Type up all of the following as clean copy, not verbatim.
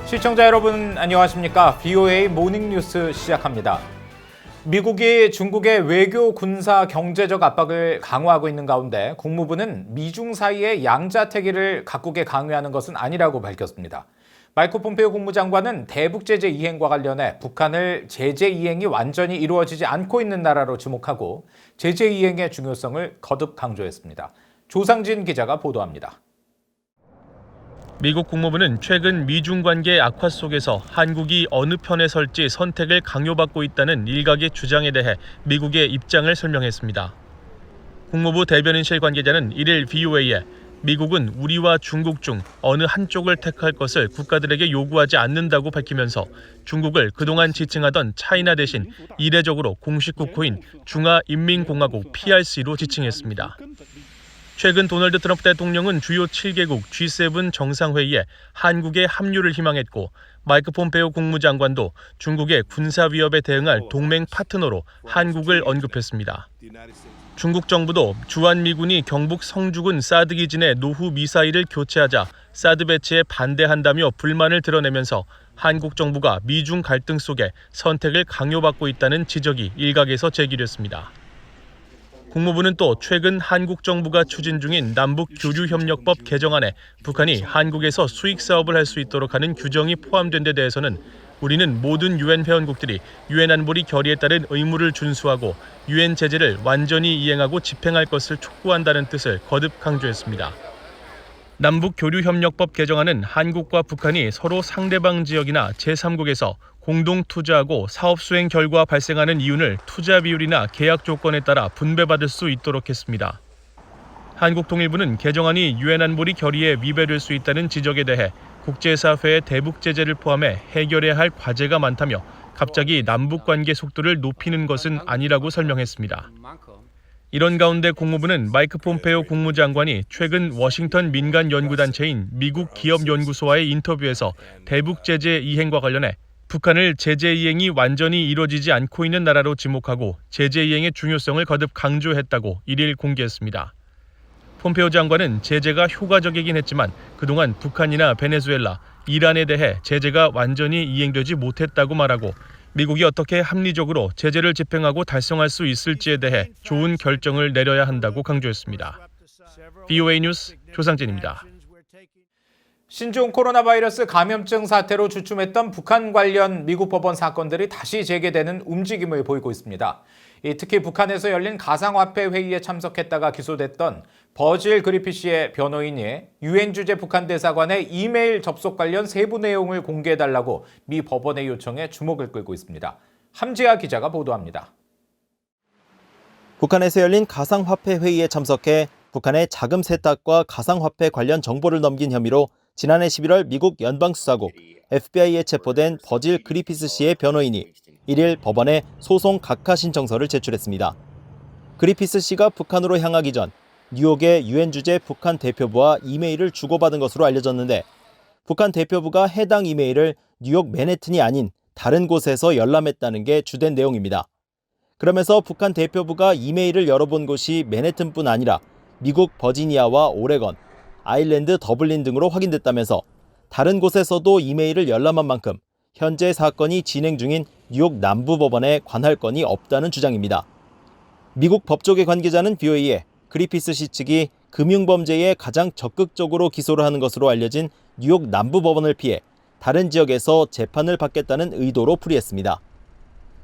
시청자 여러분 안녕하십니까? VOA 모닝뉴스 시작합니다. 미국이 중국의 외교, 군사, 경제적 압박을 강화하고 있는 가운데 국무부는 미중 사이의 양자태기를 각국에 강요하는 것은 아니라고 밝혔습니다. 마이크 폼페이오 국무장관은 대북 제재 이행과 관련해 북한을 제재 이행이 완전히 이루어지지 않고 있는 나라로 지목하고 제재 이행의 중요성을 거듭 강조했습니다. 조상진 기자가 보도합니다. 미국 국무부는 최근 미중 관계 악화 속에서 한국이 어느 편에 설지 선택을 강요받고 있다는 일각의 주장에 대해 미국의 입장을 설명했습니다. 국무부 대변인실 관계자는 1일 VOA에 미국은 우리와 중국 중 어느 한쪽을 택할 것을 국가들에게 요구하지 않는다고 밝히면서 중국을 그동안 지칭하던 차이나 대신 이례적으로 공식 국호인 중화인민공화국 PRC로 지칭했습니다. 최근 도널드 트럼프 대통령은 주요 7개국 G7 정상회의에 한국의 합류를 희망했고 마이크 폼페이오 국무장관도 중국의 군사 위협에 대응할 동맹 파트너로 한국을 언급했습니다. 중국 정부도 주한미군이 경북 성주군 사드 기진에 노후 미사일을 교체하자 사드 배치에 반대한다며 불만을 드러내면서 한국 정부가 미중 갈등 속에 선택을 강요받고 있다는 지적이 일각에서 제기됐습니다. 국무부는 또 최근 한국 정부가 추진 중인 남북교류협력법 개정안에 북한이 한국에서 수익 사업을 할 수 있도록 하는 규정이 포함된 데 대해서는 우리는 모든 유엔 회원국들이 유엔 안보리 결의에 따른 의무를 준수하고 유엔 제재를 완전히 이행하고 집행할 것을 촉구한다는 뜻을 거듭 강조했습니다. 남북교류협력법 개정안은 한국과 북한이 서로 상대방 지역이나 제3국에서 공동 투자하고 사업 수행 결과 발생하는 이윤을 투자 비율이나 계약 조건에 따라 분배받을 수 있도록 했습니다. 한국통일부는 개정안이 유엔 안보리 결의에 위배될 수 있다는 지적에 대해 국제사회의 대북 제재를 포함해 해결해야 할 과제가 많다며 갑자기 남북관계 속도를 높이는 것은 아니라고 설명했습니다. 이런 가운데 국무부는 마이크 폼페이오 국무장관이 최근 워싱턴 민간 연구단체인 미국 기업연구소와의 인터뷰에서 대북 제재 이행과 관련해 북한을 제재 이행이 완전히 이루어지지 않고 있는 나라로 지목하고 제재 이행의 중요성을 거듭 강조했다고 1일 공개했습니다. 폼페이오 장관은 제재가 효과적이긴 했지만 그동안 북한이나 베네수엘라, 이란에 대해 제재가 완전히 이행되지 못했다고 말하고 미국이 어떻게 합리적으로 제재를 집행하고 달성할 수 있을지에 대해 좋은 결정을 내려야 한다고 강조했습니다. VOA 뉴스 조상진입니다. 신종 코로나 바이러스 감염증 사태로 주춤했던 북한 관련 미국 법원 사건들이 다시 재개되는 움직임을 보이고 있습니다. 특히 북한에서 열린 가상화폐 회의에 참석했다가 기소됐던 버질 그리피시의 변호인이 유엔 주재 북한 대사관의 이메일 접속 관련 세부 내용을 공개해달라고 미 법원의 요청에 주목을 끌고 있습니다. 함지아 기자가 보도합니다. 북한에서 열린 가상화폐 회의에 참석해 북한의 자금 세탁과 가상화폐 관련 정보를 넘긴 혐의로 지난해 11월 미국 연방수사국 FBI에 체포된 버질 그리피스 씨의 변호인이 1일 법원에 소송 각하 신청서를 제출했습니다. 그리피스 씨가 북한으로 향하기 전 뉴욕의 유엔 주재 북한 대표부와 이메일을 주고받은 것으로 알려졌는데 북한 대표부가 해당 이메일을 뉴욕 맨해튼이 아닌 다른 곳에서 열람했다는 게 주된 내용입니다. 그러면서 북한 대표부가 이메일을 열어본 곳이 맨해튼뿐 아니라 미국 버지니아와 오레건, 아일랜드 더블린 등으로 확인됐다면서 다른 곳에서도 이메일을 열람한 만큼 현재 사건이 진행 중인 뉴욕 남부법원에 관할 건이 없다는 주장입니다. 미국 법조계 관계자는 VOA에 그리피스 씨 측이 금융범죄에 가장 적극적으로 기소를 하는 것으로 알려진 뉴욕 남부법원을 피해 다른 지역에서 재판을 받겠다는 의도로 풀이했습니다.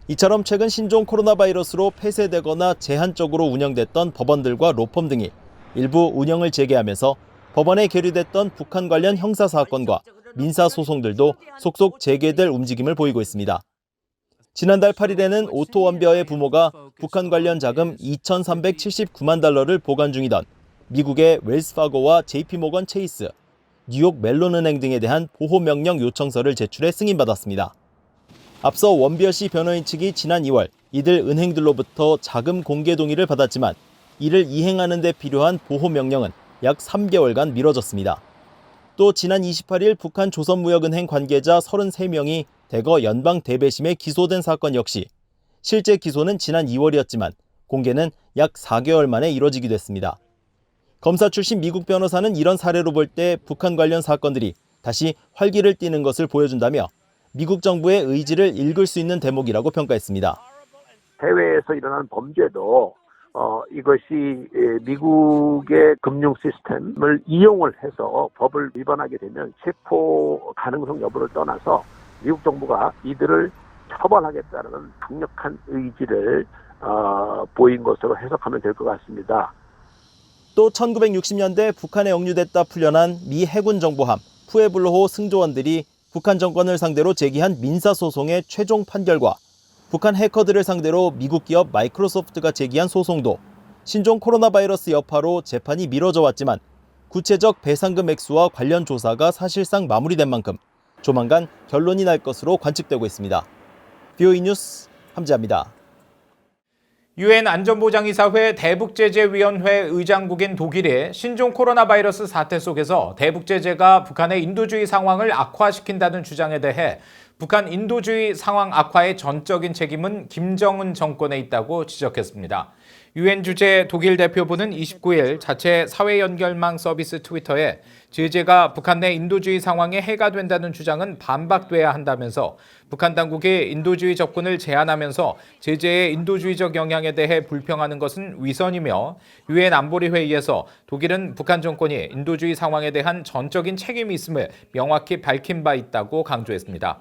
이처럼 최근 신종 코로나 바이러스로 폐쇄되거나 제한적으로 운영됐던 법원들과 로펌 등이 일부 운영을 재개하면서 법원에 계류됐던 북한 관련 형사사건과 민사소송들도 속속 재개될 움직임을 보이고 있습니다. 지난달 8일에는 오토 원벼의 부모가 북한 관련 자금 2,379만 달러를 보관 중이던 미국의 웰스파고와 JP모건 체이스, 뉴욕 멜론은행 등에 대한 보호명령 요청서를 제출해 승인받았습니다. 앞서 원벼 씨 변호인 측이 지난 2월 이들 은행들로부터 자금 공개 동의를 받았지만 이를 이행하는 데 필요한 보호명령은 약 3개월간 미뤄졌습니다. 또 지난 28일 북한 조선무역은행 관계자 33명이 대거 연방 대배심에 기소된 사건 역시 실제 기소는 지난 2월이었지만 공개는 약 4개월 만에 이뤄지기도 했습니다. 검사 출신 미국 변호사는 이런 사례로 볼 때 북한 관련 사건들이 다시 활기를 띠는 것을 보여준다며 미국 정부의 의지를 읽을 수 있는 대목이라고 평가했습니다. 해외에서 일어난 범죄도 이것이 미국의 금융 시스템을 이용을 해서 법을 위반하게 되면 체포 가능성 여부를 떠나서 미국 정부가 이들을 처벌하겠다는 강력한 의지를 보인 것으로 해석하면 될 것 같습니다. 또 1960년대 북한에 억류됐다 풀려난 미 해군 정보함 푸에블로호 승조원들이 북한 정권을 상대로 제기한 민사소송의 최종 판결과 북한 해커들을 상대로 미국 기업 마이크로소프트가 제기한 소송도 신종 코로나 바이러스 여파로 재판이 미뤄져 왔지만 구체적 배상금 액수와 관련 조사가 사실상 마무리된 만큼 조만간 결론이 날 것으로 관측되고 있습니다. BOE 뉴스 함지아입니다. 유엔 안전보장이사회 대북제재위원회 의장국인 독일이 신종 코로나 바이러스 사태 속에서 대북제재가 북한의 인도주의 상황을 악화시킨다는 주장에 대해 북한 인도주의 상황 악화의 전적인 책임은 김정은 정권에 있다고 지적했습니다. 유엔 주재 독일 대표부는 29일 자체 사회연결망 서비스 트위터에 제재가 북한 내 인도주의 상황에 해가 된다는 주장은 반박돼야 한다면서 북한 당국이 인도주의 접근을 제한하면서 제재의 인도주의적 영향에 대해 불평하는 것은 위선이며 유엔 안보리 회의에서 독일은 북한 정권이 인도주의 상황에 대한 전적인 책임이 있음을 명확히 밝힌 바 있다고 강조했습니다.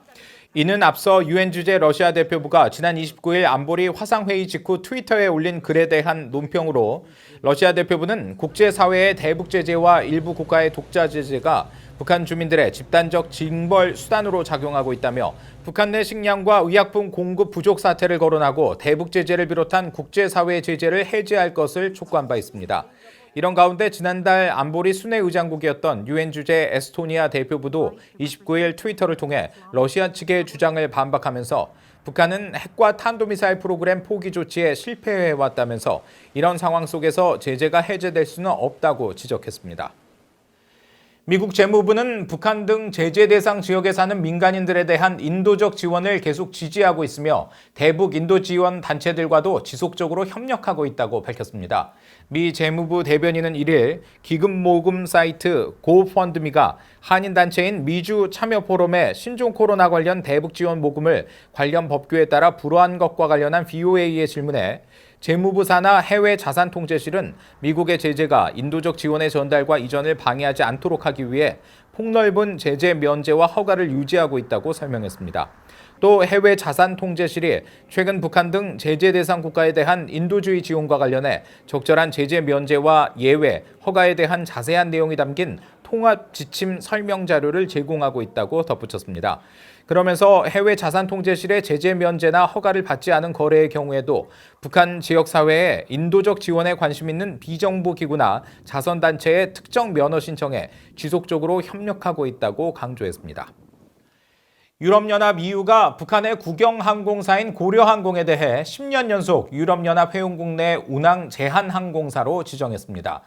이는 앞서 유엔 주재 러시아 대표부가 지난 29일 안보리 화상회의 직후 트위터에 올린 글에 대한 논평으로 러시아 대표부는 국제사회의 대북 제재와 일부 국가의 독자 제재가 북한 주민들의 집단적 징벌 수단으로 작용하고 있다며 북한 내 식량과 의약품 공급 부족 사태를 거론하고 대북 제재를 비롯한 국제사회 제재를 해제할 것을 촉구한 바 있습니다. 이런 가운데 지난달 안보리 순회 의장국이었던 유엔 주재 에스토니아 대표부도 29일 트위터를 통해 러시아 측의 주장을 반박하면서 북한은 핵과 탄도미사일 프로그램 포기 조치에 실패해왔다면서 이런 상황 속에서 제재가 해제될 수는 없다고 지적했습니다. 미국 재무부는 북한 등 제재 대상 지역에 사는 민간인들에 대한 인도적 지원을 계속 지지하고 있으며 대북 인도 지원 단체들과도 지속적으로 협력하고 있다고 밝혔습니다. 미 재무부 대변인은 1일 기금 모금 사이트 고펀드미가 한인 단체인 미주 참여 포럼에 신종 코로나 관련 대북 지원 모금을 관련 법규에 따라 불허한 것과 관련한 VOA의 질문에 재무부 산하 해외 자산 통제실은 미국의 제재가 인도적 지원의 전달과 이전을 방해하지 않도록 하기 위해 폭넓은 제재 면제와 허가를 유지하고 있다고 설명했습니다. 또 해외 자산 통제실이 최근 북한 등 제재 대상 국가에 대한 인도주의 지원과 관련해 적절한 제재 면제와 예외, 허가에 대한 자세한 내용이 담긴 통합 지침 설명 자료를 제공하고 있다고 덧붙였습니다. 그러면서 해외 자산 통제실의 제재 면제나 허가를 받지 않은 거래의 경우에도 북한 지역 사회에 인도적 지원에 관심 있는 비정부 기구나 자선단체의 특정 면허 신청에 지속적으로 협력하고 있다고 강조했습니다. 유럽연합 EU가 북한의 국영항공사인 고려항공에 대해 10년 연속 유럽연합 회원국 내 운항 제한 항공사로 지정했습니다.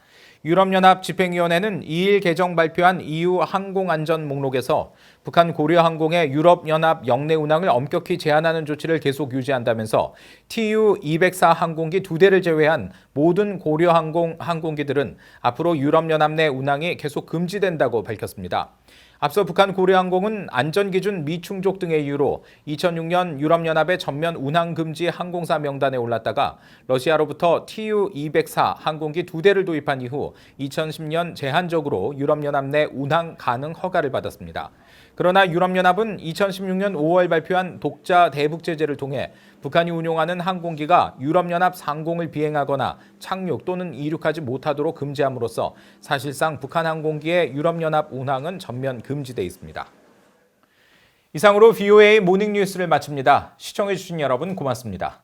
유럽연합 집행위원회는 2일 개정 발표한 EU 항공안전 목록에서 북한 고려항공의 유럽연합 영내 운항을 엄격히 제한하는 조치를 계속 유지한다면서 TU-204 항공기 2대를 제외한 모든 고려항공 항공기들은 앞으로 유럽연합 내 운항이 계속 금지된다고 밝혔습니다. 앞서 북한 고려항공은 안전기준 미충족 등의 이유로 2006년 유럽연합의 전면 운항 금지 항공사 명단에 올랐다가 러시아로부터 TU-204 항공기 2대를 도입한 이후 2010년 제한적으로 유럽연합 내 운항 가능 허가를 받았습니다. 그러나 유럽연합은 2016년 5월 발표한 독자 대북 제재를 통해 북한이 운용하는 항공기가 유럽연합 상공을 비행하거나 착륙 또는 이륙하지 못하도록 금지함으로써 사실상 북한 항공기의 유럽연합 운항은 전면 금지돼 있습니다. 이상으로 VOA 모닝뉴스를 마칩니다. 시청해주신 여러분 고맙습니다.